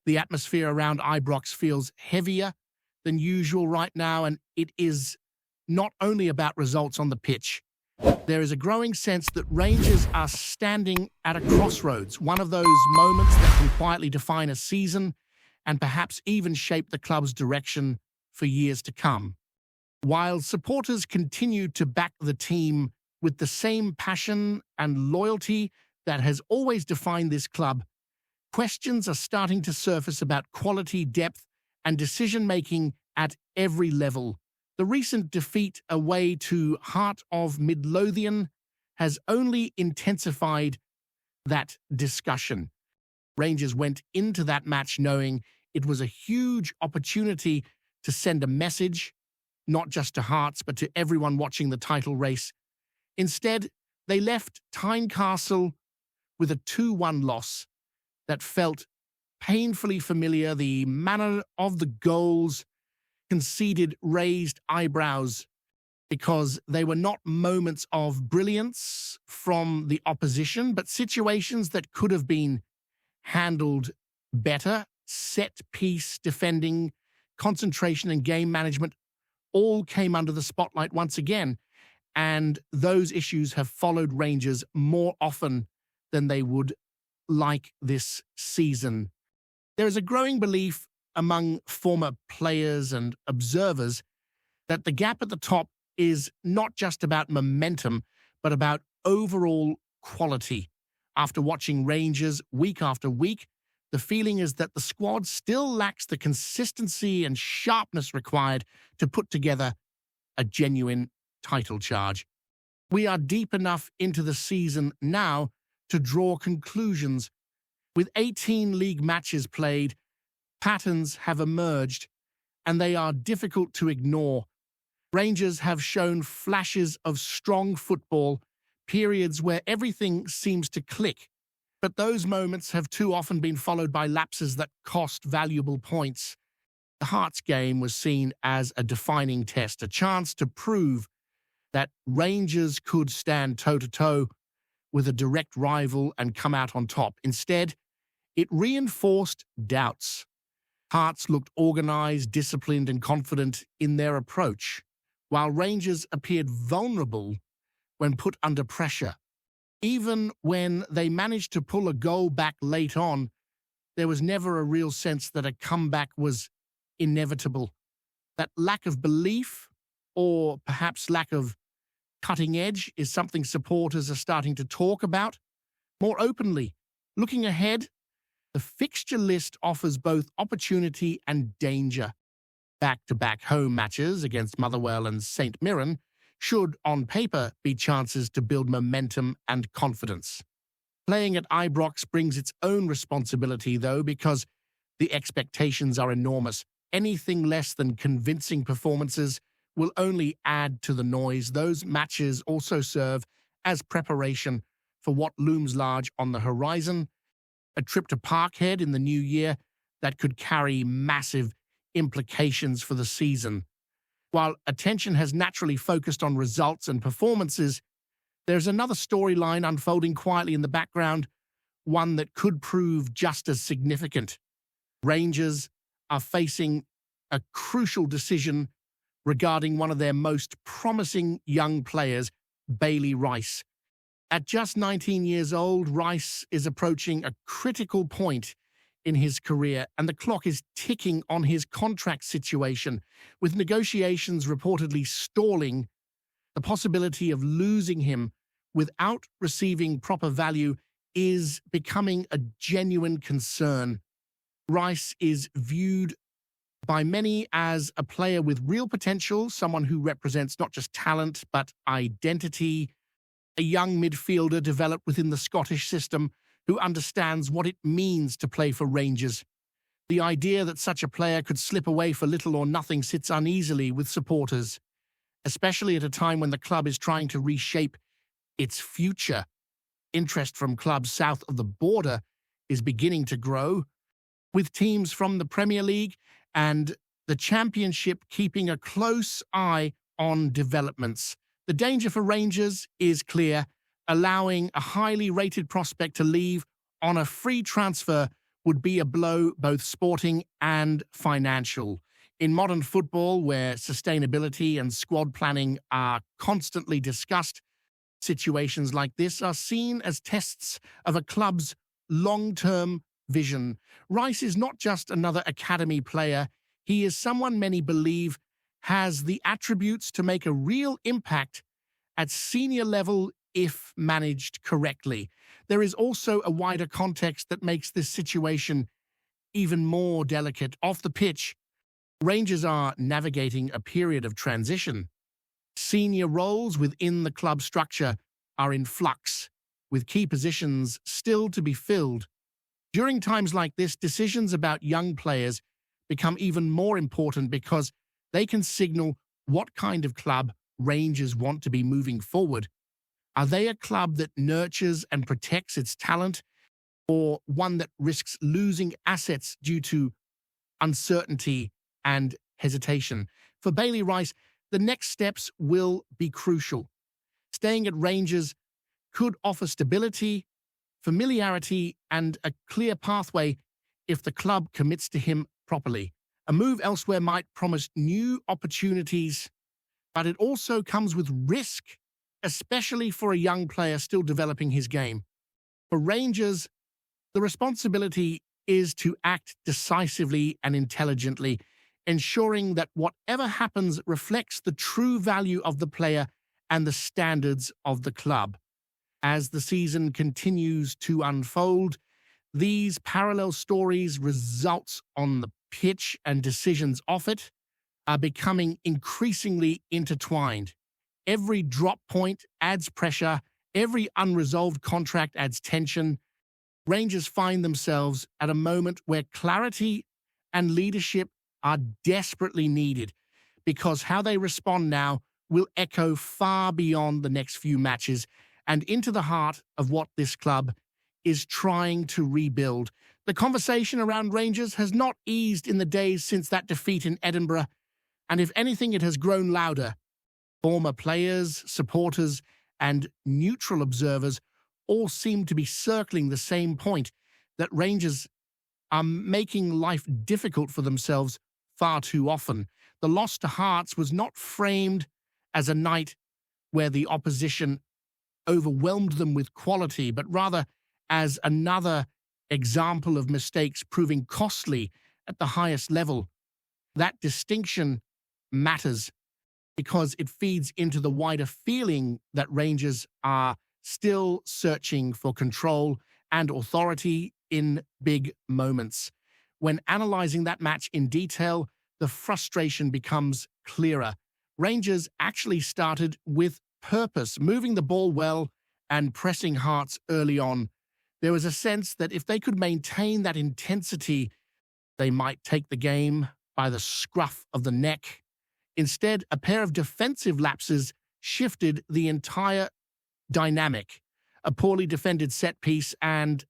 The atmosphere around Ibrox feels heavier than usual right now, and it is not only about results on the pitch. There is a growing sense that Rangers are standing at a crossroads, one of those moments that can quietly define a season and perhaps even shape the club's direction for years to come. While supporters continue to back the team with the same passion and loyalty that has always defined this club, questions are starting to surface about quality, depth, and decision-making at every level. The recent defeat away to Heart of Midlothian has only intensified that discussion. Rangers went into that match knowing it was a huge opportunity to send a message, not just to Hearts, but to everyone watching the title race. Instead, they left Tynecastle with a 2-1 loss that felt painfully familiar. The manner of the goals conceded raised eyebrows because they were not moments of brilliance from the opposition, but situations that could have been handled better. Set-piece defending, concentration and game management all came under the spotlight once again, and those issues have followed Rangers more often than they would like this season. There is a growing belief among former players and observers that the gap at the top is not just about momentum, but about overall quality. After watching Rangers week after week, the feeling is that the squad still lacks the consistency and sharpness required to put together a genuine title charge. We are deep enough into the season now to draw conclusions. With 18 league matches played, patterns have emerged, and they are difficult to ignore. Rangers have shown flashes of strong football, periods where everything seems to click, but those moments have too often been followed by lapses that cost valuable points. The Hearts game was seen as a defining test, a chance to prove that Rangers could stand toe-to-toe with a direct rival and come out on top. Instead, it reinforced doubts. Hearts looked organised, disciplined and confident in their approach, while Rangers appeared vulnerable when put under pressure. Even when they managed to pull a goal back late on, there was never a real sense that a comeback was inevitable. That lack of belief, or perhaps lack of cutting edge, is something supporters are starting to talk about more openly. Looking ahead, the fixture list offers both opportunity and danger. Back-to-back home matches against Motherwell and St Mirren should, on paper, be chances to build momentum and confidence. Playing at Ibrox brings its own responsibility, though, because the expectations are enormous. Anything less than convincing performances will only add to the noise. Those matches also serve as preparation for what looms large on the horizon, a trip to Parkhead in the new year that could carry massive implications for the season. While attention has naturally focused on results and performances, there's another storyline unfolding quietly in the background, one that could prove just as significant. Rangers are facing a crucial decision regarding one of their most promising young players, Bailey Rice. At just 19 years old, Rice is approaching a critical point in his career, and the clock is ticking on his contract situation. With negotiations reportedly stalling, the possibility of losing him without receiving proper value is becoming a genuine concern. Rice is viewed by many as a player with real potential, someone who represents not just talent but identity, a young midfielder developed within the Scottish system who understands what it means to play for Rangers. The idea that such a player could slip away for little or nothing sits uneasily with supporters, especially at a time when the club is trying to reshape its future. Interest from clubs south of the border is beginning to grow, with teams from the Premier League and the Championship keeping a close eye on developments. The danger for Rangers is clear: allowing a highly rated prospect to leave on a free transfer would be a blow both sporting and financial. In modern football, where sustainability and squad planning are constantly discussed, situations like this are seen as tests of a club's long-term vision. Rice is not just another academy player. He is someone many believe has the attributes to make a real impact at senior level if managed correctly. There is also a wider context that makes this situation even more delicate. Off the pitch, Rangers are navigating a period of transition. Senior roles within the club structure are in flux, with key positions still to be filled. During times like this, decisions about young players become even more important because they can signal what kind of club Rangers want to be moving forward. Are they a club that nurtures and protects its talent, or one that risks losing assets due to uncertainty and hesitation? For Bailey Rice, the next steps will be crucial. Staying at Rangers could offer stability, familiarity, and a clear pathway if the club commits to him properly. A move elsewhere might promise new opportunities, but it also comes with risk, especially for a young player still developing his game. For Rangers, the responsibility is to act decisively and intelligently, ensuring that whatever happens reflects the true value of the player and the standards of the club. As the season continues to unfold, these parallel stories, results on the pitch and decisions off it, are becoming increasingly intertwined. Every drop point adds pressure, every unresolved contract adds tension. Rangers find themselves at a moment where clarity and leadership are desperately needed, because how they respond now will echo far beyond the next few matches and into the heart of what this club is trying to rebuild. The conversation around Rangers has not eased in the days since that defeat in Edinburgh, and if anything, it has grown louder. Former players, supporters, and neutral observers all seem to be circling the same point, that Rangers are making life difficult for themselves far too often. The loss to Hearts was not framed as a night where the opposition overwhelmed them with quality, but rather as another example of mistakes proving costly at the highest level. That distinction matters because it feeds into the wider feeling that Rangers are still searching for control and authority in big moments. When analyzing that match in detail, the frustration becomes clearer. Rangers actually started with purpose, moving the ball well and pressing Hearts early on. There was a sense that if they could maintain that intensity, they might take the game by the scruff of the neck. Instead, a pair of defensive lapses shifted the entire dynamic. A poorly defended set piece and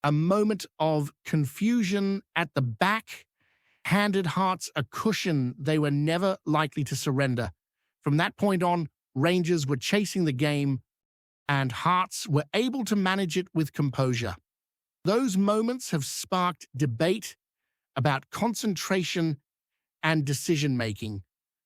a moment of confusion at the back handed Hearts a cushion they were never likely to surrender. From that point on, Rangers were chasing the game, and Hearts were able to manage it with composure. Those moments have sparked debate about concentration and decision-making.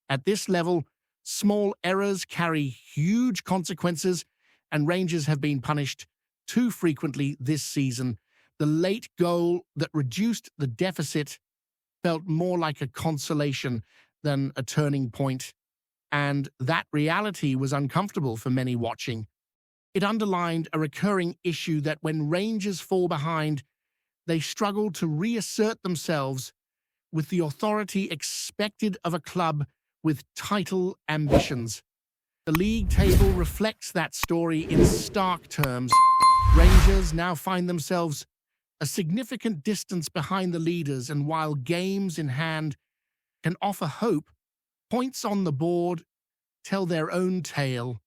At this level, small errors carry huge consequences, and Rangers have been punished too frequently this season. The late goal that reduced the deficit felt more like a consolation than a turning point, and that reality was uncomfortable for many watching. It underlined a recurring issue that when Rangers fall behind, they struggle to reassert themselves with the authority expected of a club with title ambitions. The league table reflects that story in stark terms. Rangers now find themselves a significant distance behind the leaders, and while games in hand can offer hope, points on the board tell their own tale.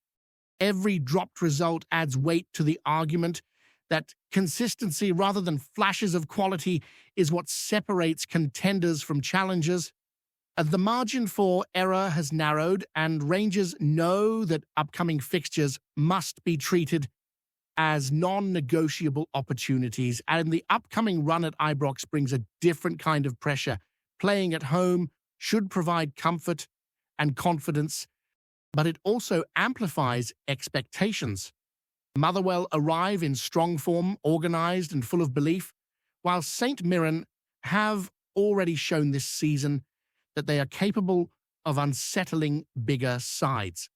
Every dropped result adds weight to the argument that consistency rather than flashes of quality is what separates contenders from challengers. The margin for error has narrowed, and Rangers know that upcoming fixtures must be treated as non-negotiable opportunities, and the upcoming run at Ibrox brings a different kind of pressure. Playing at home should provide comfort and confidence, but it also amplifies expectations. Motherwell arrive in strong form, organised and full of belief, while St Mirren have already shown this season that they are capable of unsettling bigger sides.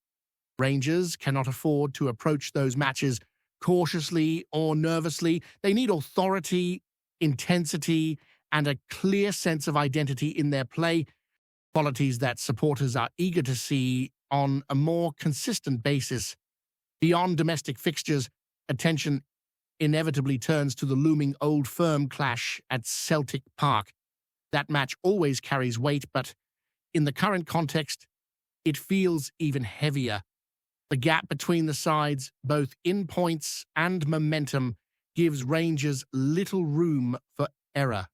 Rangers cannot afford to approach those matches cautiously or nervously. They need authority, intensity, and a clear sense of identity in their play, qualities that supporters are eager to see on a more consistent basis. Beyond domestic fixtures, attention inevitably turns to the looming Old Firm clash at Celtic Park. That match always carries weight, but in the current context, it feels even heavier. The gap between the sides, both in points and momentum, gives Rangers little room for error.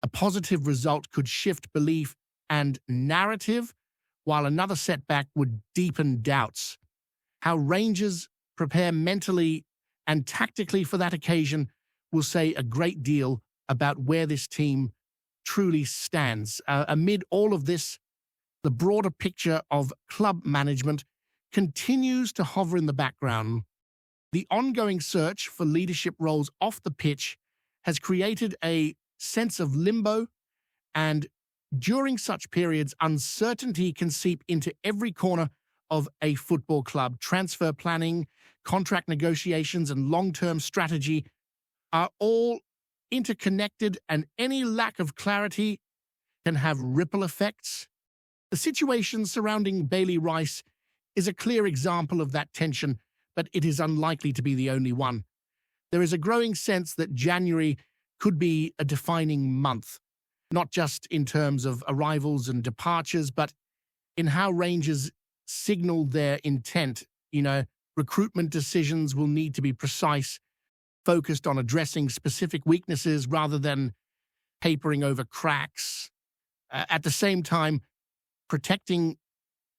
A positive result could shift belief and narrative, while another setback would deepen doubts. How Rangers prepare mentally and tactically for that occasion will say a great deal about where this team truly stands. Amid all of this, the broader picture of club management continues to hover in the background. The ongoing search for leadership roles off the pitch has created a sense of limbo, and during such periods, uncertainty can seep into every corner of a football club. Transfer planning, contract negotiations, and long-term strategy are all interconnected, and any lack of clarity can have ripple effects. The situation surrounding Bailey Rice is a clear example of that tension, but it is unlikely to be the only one. There is a growing sense that January could be a defining month, not just in terms of arrivals and departures, but in how Rangers signal their intent. Recruitment decisions will need to be precise, focused on addressing specific weaknesses rather than papering over cracks. At the same time, protecting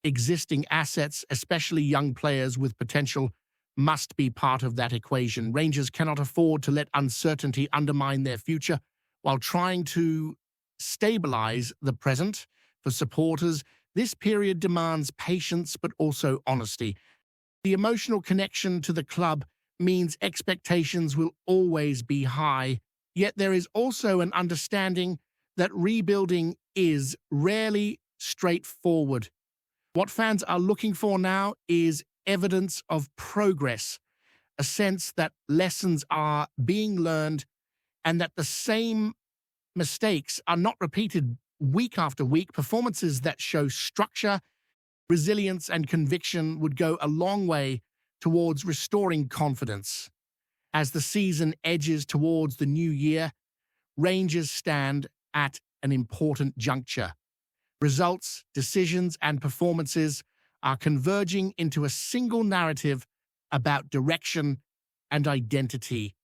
existing assets, especially young players with potential, must be part of that equation. Rangers cannot afford to let uncertainty undermine their future while trying to stabilize the present. For supporters, this period demands patience but also honesty. The emotional connection to the club means expectations will always be high, yet there is also an understanding that rebuilding is rarely straightforward. What fans are looking for now is evidence of progress, a sense that lessons are being learned and that the same mistakes are not repeated week after week. Performances that show structure, resilience, and conviction would go a long way towards restoring confidence. As the season edges towards the new year, Rangers stand at an important juncture. Results, decisions, and performances are converging into a single narrative about direction and identity.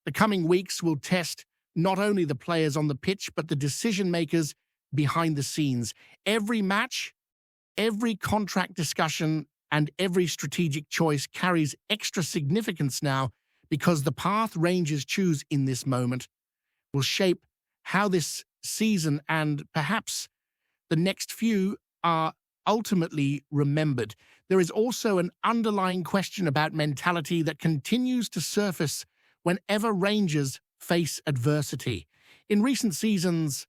The coming weeks will test not only the players on the pitch, but the decision-makers behind the scenes. Every match, every contract discussion, and every strategic choice carries extra significance now, because the path Rangers choose in this moment will shape how this season and perhaps the next few are ultimately remembered. There is also an underlying question about mentality that continues to surface whenever Rangers face adversity. In recent seasons,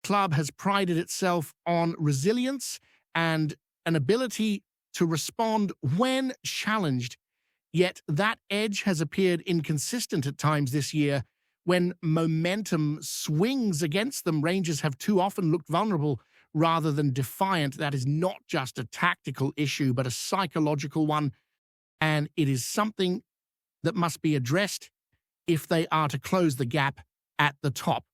the club has prided itself on resilience and an ability to respond when challenged, yet that edge has appeared inconsistent at times this year. When momentum swings against them, Rangers have too often looked vulnerable rather than defiant. That is not just a tactical issue, but a psychological one, and it is something that must be addressed if they are to close the gap at the top.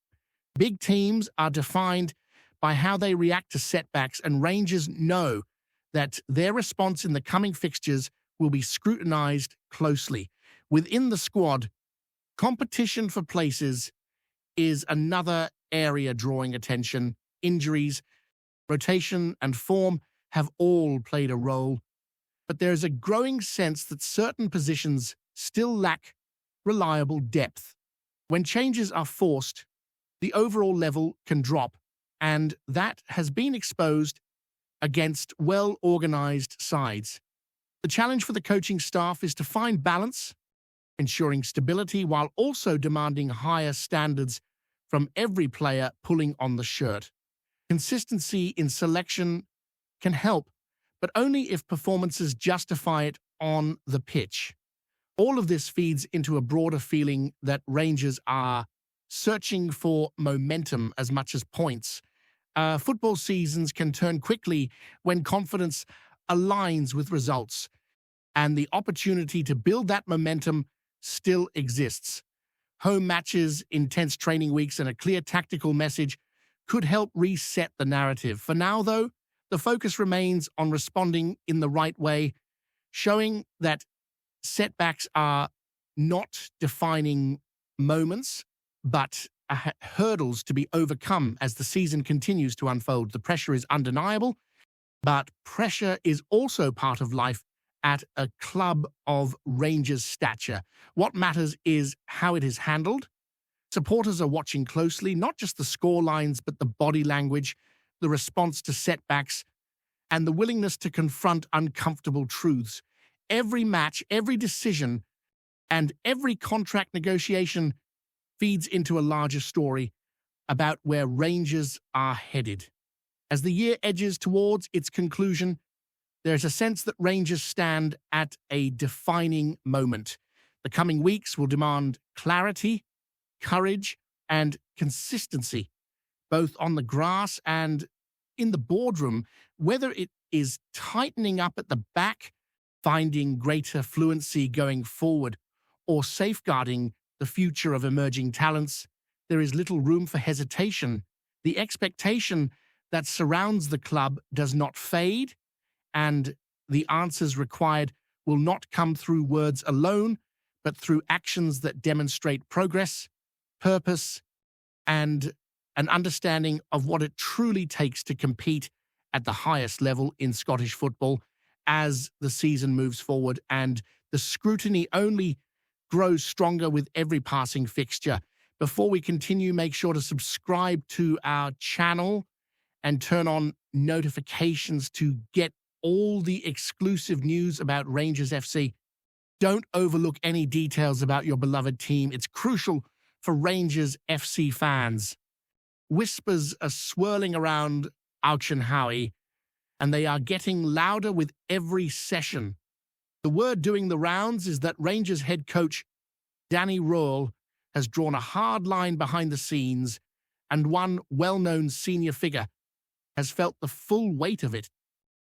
Big teams are defined by how they react to setbacks, and Rangers know that their response in the coming fixtures will be scrutinized closely. Within the squad, competition for places is another area drawing attention. Injuries, rotation, and form have all played a role, but there is a growing sense that certain positions still lack reliable depth. When changes are forced, the overall level can drop, and that has been exposed against well-organized sides. The challenge for the coaching staff is to find balance, ensuring stability while also demanding higher standards from every player pulling on the shirt. Consistency in selection can help, but only if performances justify it on the pitch. All of this feeds into a broader feeling that Rangers are searching for momentum as much as points. Football seasons can turn quickly when confidence aligns with results, and the opportunity to build that momentum still exists. Home matches, intense training weeks, and a clear tactical message could help reset the narrative. For now, though, the focus remains on responding in the right way, showing that setbacks are not defining moments, but hurdles to be overcome as the season continues to unfold. The pressure is undeniable, but pressure is also part of life at a club of Rangers' stature. What matters is how it is handled. Supporters are watching closely, not just the score lines, but the body language, the response to setbacks, and the willingness to confront uncomfortable truths. Every match, every decision, and every contract negotiation feeds into a larger story about where Rangers are headed. As the year edges towards its conclusion, there's a sense that Rangers stand at a defining moment. The coming weeks will demand clarity, courage, and consistency, both on the grass and in the boardroom, whether it is tightening up at the back, finding greater fluency going forward, or safeguarding the future of emerging talents. There is little room for hesitation. The expectation that surrounds the club does not fade, and the answers required will not come through words alone, but through actions that demonstrate progress, purpose, and an understanding of what it truly takes to compete at the highest level in Scottish football as the season moves forward, and the scrutiny only grows stronger with every passing fixture. Before we continue, make sure to subscribe to our channel and turn on notifications to get all the exclusive news about Rangers FC. Don't overlook any details about your beloved team. It's crucial for Rangers FC fans. Whispers are swirling around Auchenhowie, and they are getting louder with every session. The word doing the rounds is that Rangers head coach Danny Röhl has drawn a hard line behind the scenes, and one well-known senior figure has felt the full weight of it.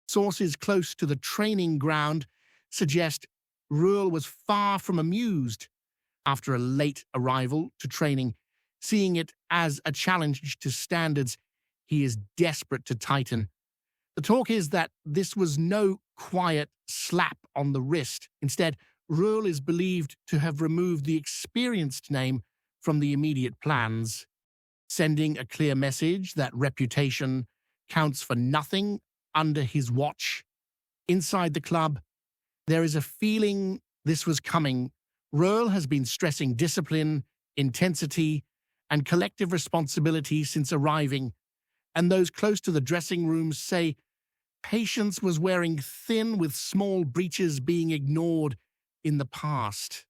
Sources close to the training ground suggest Röhl was far from amused after a late arrival to training, seeing it as a challenge to standards he is desperate to tighten. The talk is that this was no quiet slap on the wrist. Instead, Röhl is believed to have removed the experienced name from the immediate plans, sending a clear message that reputation counts for nothing under his watch. Inside the club, there is a feeling this was coming. Röhl has been stressing discipline, intensity, and collective responsibility since arriving, and those close to the dressing rooms say patience was wearing thin, with small breaches being ignored in the past.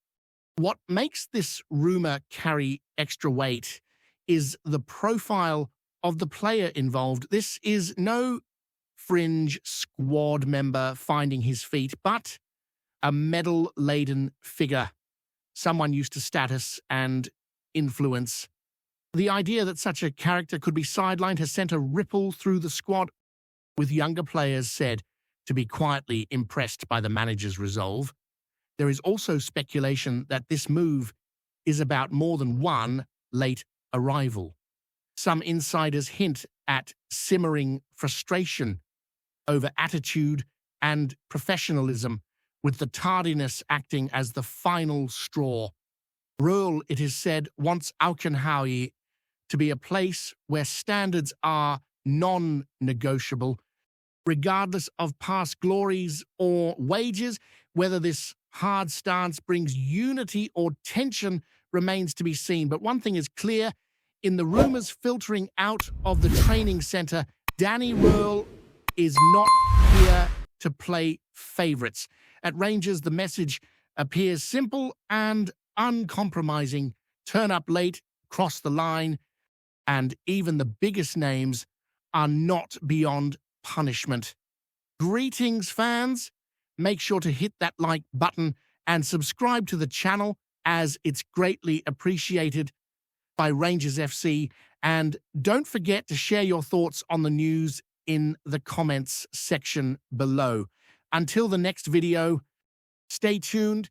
What makes this rumor carry extra weight is the profile of the player involved. This is no fringe squad member finding his feet, but a medal-laden figure, someone used to status and influence. The idea that such a character could be sidelined has sent a ripple through the squad, with younger players said to be quietly impressed by the manager's resolve. There is also speculation that this move is about more than one late arrival. Some insiders hint at simmering frustration over attitude and professionalism, with the tardiness acting as the final straw. Röhl, it is said, wants Auchenhowie to be a place where standards are non-negotiable, regardless of past glories or wages. Whether this hard stance brings unity or tension remains to be seen. But one thing is clear, in the rumours filtering out of the training centre, Danny Röhl is not here to play favourites. At Rangers, the message appears simple and uncompromising. Turn up late, cross the line, and even the biggest names are not beyond punishment. Greetings, fans. Make sure to hit that like button and subscribe to the channel, as it's greatly appreciated by Rangers FC. And don't forget to share your thoughts on the news in the comments section below. Until the next video, stay tuned